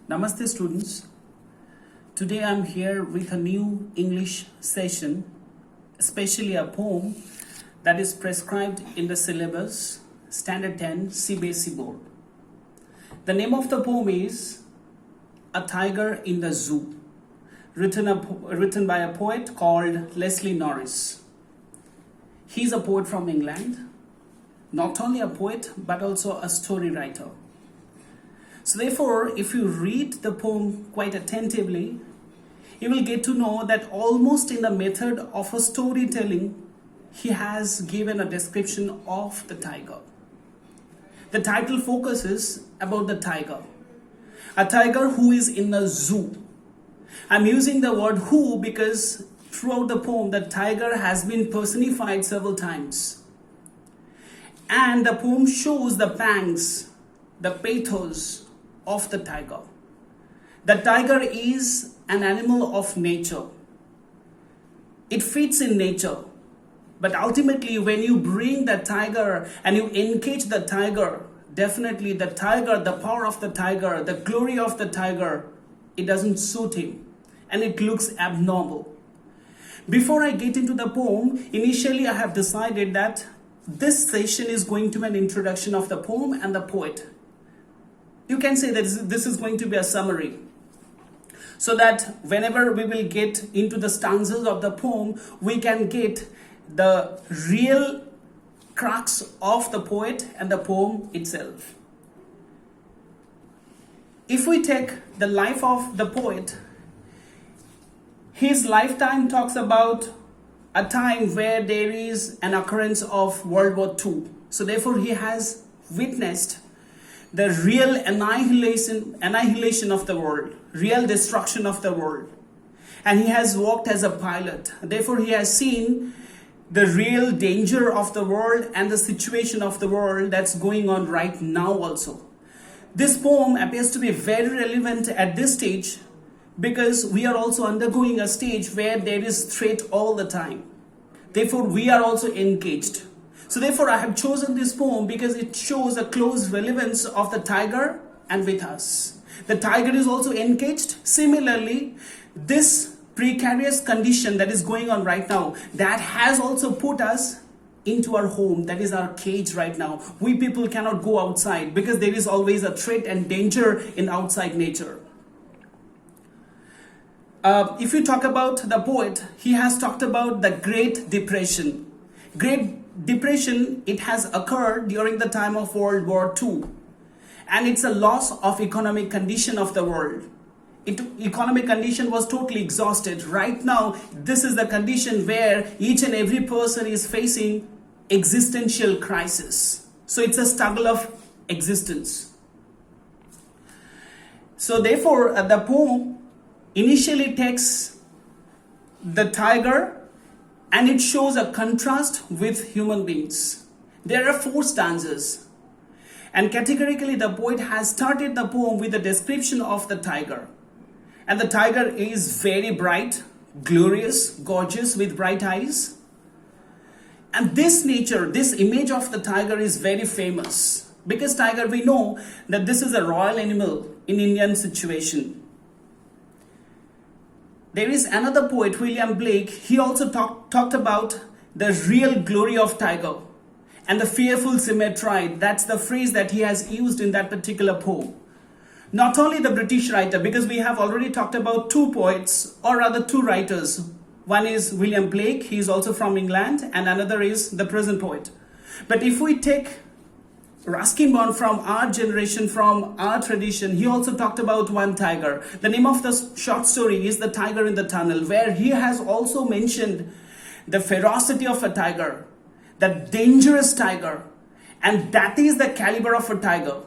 Namaste students. Today I'm here with a new English session, especially a poem that is prescribed in the syllabus Standard 10 CBSE board. The name of the poem is A Tiger in the Zoo, written by a poet called Leslie Norris. He's a poet from England, not only a poet but also a story writer. So therefore, if you read the poem quite attentively, you will get to know that almost in the method of a storytelling, he has given a description of the tiger. The title focuses about the tiger. A tiger who is in a zoo. I'm using the word who because throughout the poem, the tiger has been personified several times. And the poem shows the pangs, the pathos of the tiger. The tiger is an animal of nature. It fits in nature. But ultimately, when you bring the tiger and you engage the tiger, definitely the tiger, the power of the tiger, the glory of the tiger, it doesn't suit him. And it looks abnormal. Before I get into the poem, initially I have decided that this session is going to be an introduction of the poem and the poet. You can say that this is going to be a summary. So that whenever we will get into the stanzas of the poem, we can get the real crux of the poet and the poem itself. If we take the life of the poet, his lifetime talks about a time where there is an occurrence of World War II. So therefore he has witnessed the real annihilation of the world, real destruction of the world. And he has worked as a pilot. Therefore, he has seen the real danger of the world and the situation of the world that's going on right now also. This poem appears to be very relevant at this stage because we are also undergoing a stage where there is threat all the time. Therefore, we are also engaged. So therefore, I have chosen this poem because it shows a close relevance of the tiger and with us. The tiger is also engaged. Similarly, this precarious condition that is going on right now, that has also put us into our home. That is our cage right now. We people cannot go outside because there is always a threat and danger in outside nature. If you talk about the poet, he has talked about the Great Depression. Great Depression, it has occurred during the time of World War II. And it's a loss of economic condition of the world. Economic condition was totally exhausted. Right now, this is the condition where each and every person is facing existential crisis. So it's a struggle of existence. So therefore, the poem initially takes the tiger and it shows a contrast with human beings. There are 4 stanzas. And categorically, the poet has started the poem with a description of the tiger. And the tiger is very bright, glorious, gorgeous with bright eyes. And this nature, this image of the tiger is very famous. Because tiger, we know that this is a royal animal in Indian situation. There is another poet, William Blake. He also talked about the real glory of tiger and the fearful symmetry. That's the phrase that he has used in that particular poem. Not only the British writer, because we have already talked about 2 poets, or rather 2 writers. One is William Blake, he is also from England, and another is the present poet. But if we take Ruskin Bond from our generation, from our tradition, he also talked about one tiger. The name of the short story is The Tiger in the Tunnel, where he has also mentioned the ferocity of a tiger, the dangerous tiger, and that is the caliber of a tiger.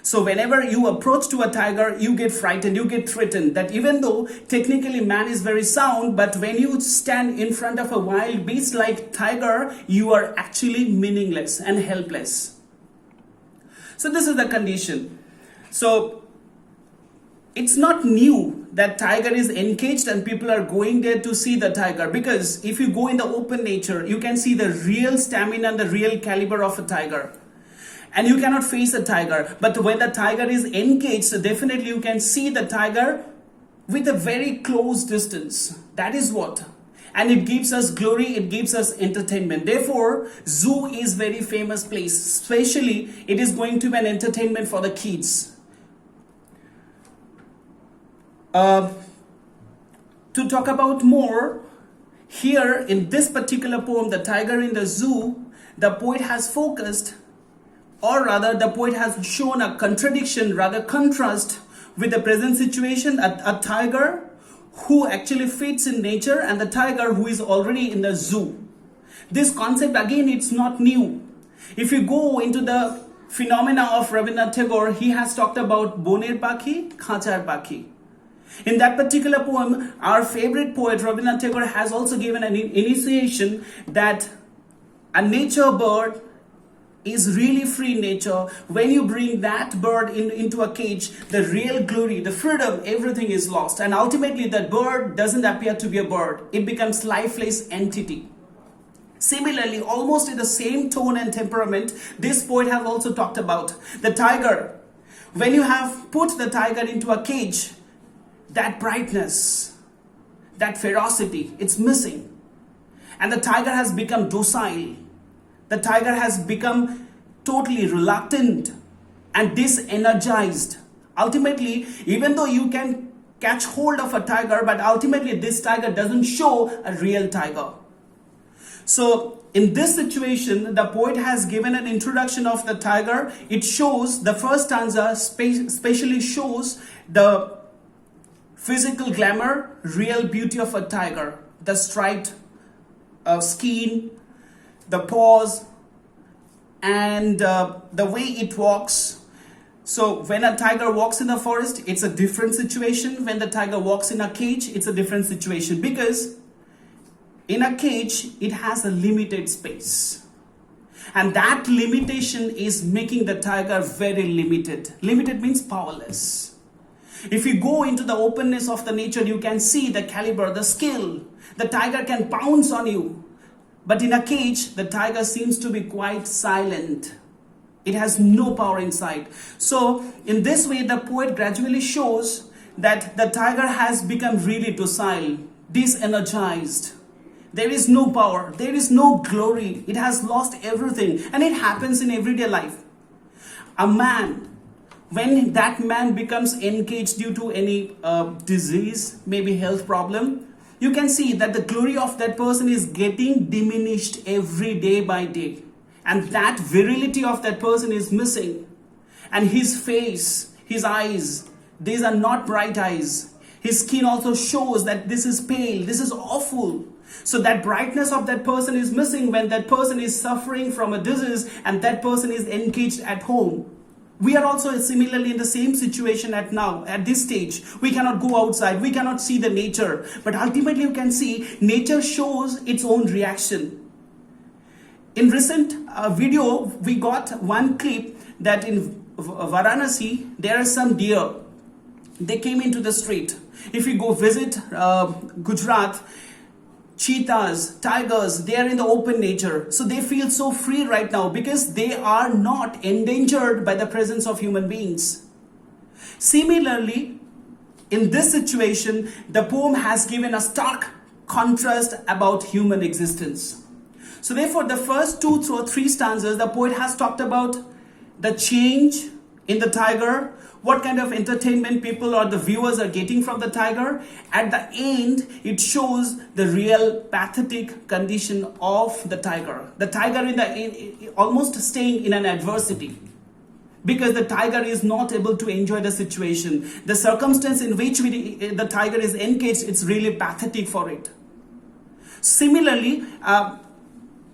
So whenever you approach to a tiger, you get frightened, you get threatened. That even though technically man is very sound, but when you stand in front of a wild beast like tiger, you are actually meaningless and helpless. So this is the condition. So it's not new that tiger is encaged and people are going there to see the tiger, because if you go in the open nature, you can see the real stamina and the real caliber of a tiger. and you cannot face a tiger. But when the tiger is engaged, so definitely you can see the tiger with a very close distance. That is what. And it gives us glory, it gives us entertainment. Therefore, zoo is very famous place. Especially, it is going to be an entertainment for the kids. To talk about more, here in this particular poem, The Tiger in the Zoo, the poet has focused, or rather the poet has shown a contradiction, rather contrast with the present situation, a tiger who actually fits in nature and the tiger who is already in the zoo. This concept again, it's not new. If you go into the phenomena of Rabindranath Tagore, he has talked about boner pakhi, khachar pakhi. In that particular poem, our favorite poet Rabindranath Tagore has also given an initiation that a nature bird is really free nature. When you bring that bird into a cage, the real glory, the freedom, everything is lost. And ultimately that bird doesn't appear to be a bird. It becomes lifeless entity. Similarly, almost in the same tone and temperament, this poet has also talked about the tiger. When you have put the tiger into a cage, that brightness, that ferocity, it's missing. And the tiger has become docile. The tiger has become totally reluctant and disenergized. Ultimately, even though you can catch hold of a tiger, but ultimately this tiger doesn't show a real tiger. So in this situation, the poet has given an introduction of the tiger. It shows, the first stanza especially shows the physical glamour, real beauty of a tiger. The striped skin, the paws, and the way it walks. So when a tiger walks in the forest, it's a different situation. When the tiger walks in a cage, it's a different situation, because in a cage, it has a limited space. And that limitation is making the tiger very limited. Limited means powerless. If you go into the openness of the nature, you can see the caliber, the skill. The tiger can pounce on you. But in a cage, the tiger seems to be quite silent. It has no power inside. So in this way, the poet gradually shows that the tiger has become really docile, disenergized. There is no power. There is no glory. It has lost everything. And it happens in everyday life. A man, when that man becomes engaged due to any disease, maybe health problem, you can see that the glory of that person is getting diminished every day by day. And that virility of that person is missing. And his face, his eyes, these are not bright eyes. His skin also shows that this is pale, this is awful. So that brightness of that person is missing when that person is suffering from a disease and that person is engaged at home. We are also similarly in the same situation at this stage. We cannot go outside, we cannot see the nature. But ultimately you can see nature shows its own reaction. In recent video, we got one clip that in Varanasi, there are some deer. They came into the street. If you go visit Gujarat, cheetahs, tigers, they are in the open nature. So they feel so free right now because they are not endangered by the presence of human beings. Similarly, in this situation, the poem has given a stark contrast about human existence. So therefore, the first 2 through 3 stanzas, the poet has talked about the change in the tiger, what kind of entertainment people or the viewers are getting from the tiger. At the end, it shows the real pathetic condition of the tiger. The tiger in the end, almost staying in an adversity. Because the tiger is not able to enjoy the situation. The circumstance in which the tiger is engaged, it's really pathetic for it. Similarly,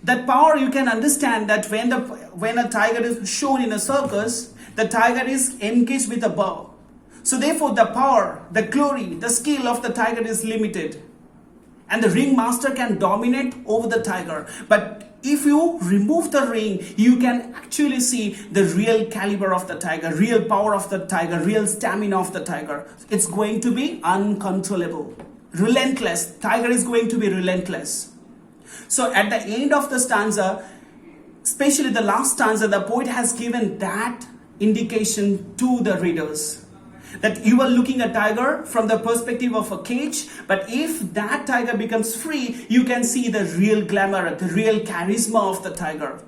that power, you can understand that when a tiger is shown in a circus, the tiger is engaged with a bow. So therefore the power, the glory, the skill of the tiger is limited. And the ringmaster can dominate over the tiger. But if you remove the ring, you can actually see the real caliber of the tiger, real power of the tiger, real stamina of the tiger. It's going to be uncontrollable, relentless. Tiger is going to be relentless. So at the end of the stanza, Especially the last stanza, the poet has given that indication to the readers. That you are looking at tiger from the perspective of a cage, but if that tiger becomes free, you can see the real glamour, the real charisma of the tiger.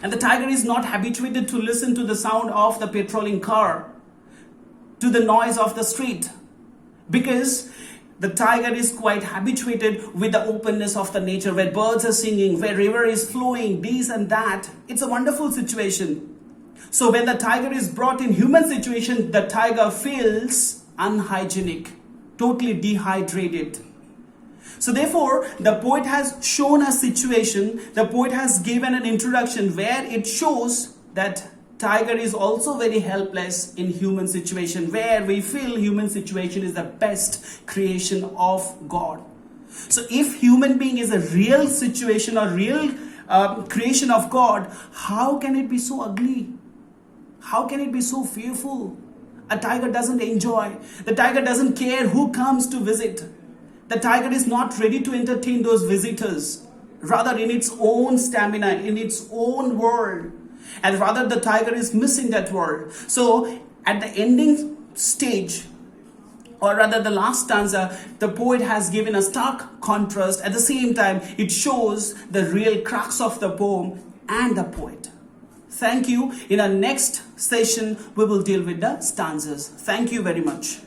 And the tiger is not habituated to listen to the sound of the patrolling car, to the noise of the street, because the tiger is quite habituated with the openness of the nature, where birds are singing, where river is flowing, this and that. It's a wonderful situation. So when the tiger is brought in human situation, the tiger feels unhygienic, totally dehydrated. So therefore, the poet has shown a situation, the poet has given an introduction where it shows that tiger is also very helpless in human situation, where we feel human situation is the best creation of God. So if human being is a real situation or real creation of God, how can it be so ugly? How can it be so fearful? A tiger doesn't enjoy. The tiger doesn't care who comes to visit. The tiger is not ready to entertain those visitors. Rather, in its own stamina, in its own world. And rather, the tiger is missing that world. So, at the ending stage, or rather the last stanza, the poet has given a stark contrast. At the same time, it shows the real crux of the poem and the poet. Thank you. In our next session, we will deal with the stanzas. Thank you very much.